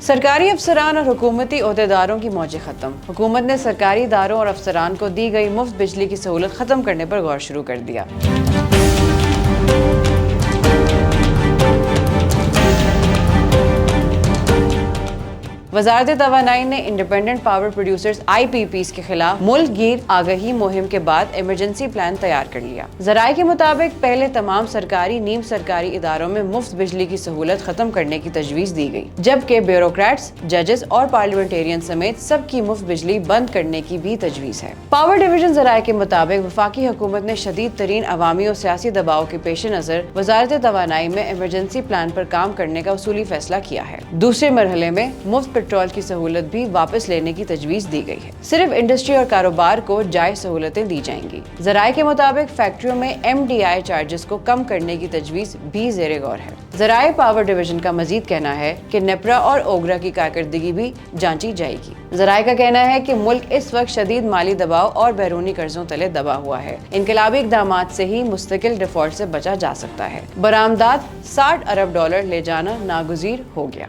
सरकारी अफसरान और हुकूमती ओहदेदारों की मौजें खत्म। हुकूमत ने सरकारी इदारों और अफसरान को दी गई मुफ्त बिजली की सहूलत खत्म करने पर गौर शुरू कर दिया। वजारत तवानाई ने इंडिपेंडेंट पावर प्रोड्यूसर्स IPPs के खिलाफ मुल्क गिर आगही मुहिम के बाद इमरजेंसी प्लान तैयार कर लिया। जराये के मुताबिक पहले तमाम सरकारी नीम सरकारी इदारों में मुफ्त बिजली की सहूलत खत्म करने की तजवीज दी गई, जबकि ब्यूरोक्रेट्स, जजेस और पार्लियामेंटेरियन समेत सबकी मुफ्त बिजली बंद करने की भी तजवीज है। पावर डिवीजन जराये के मुताबिक वफाकी हुकूमत ने शदीद तरीन अवामी और सियासी दबाव के पेश नजर वजारत तवानाई में इमरजेंसी प्लान पर काम करने का उसूली फैसला किया है। दूसरे मरहले में मुफ्त पेट्रोल की सहूलत भी वापस लेने की तजवीज दी गई है। सिर्फ इंडस्ट्री और कारोबार को जायज सहूलतें दी जाएंगी। जराये के मुताबिक फैक्ट्रियों में MDI चार्जेस को कम करने की तजवीज भी ज़ेरे गौर है। जराये पावर डिवीजन का मजीद कहना है कि नेपरा और ओगरा की कारकर्दगी भी जांची जाएगी। जराये का कहना है कि मुल्क इस वक्त शदीद माली दबाव और बैरूनी कर्जों तले दबा हुआ है। इनकलाबी इक़दामात से ही मुस्तकिल डिफॉल्ट से बचा जा सकता है। बरामदात $60 अरब ले जाना नागुज़ीर हो गया।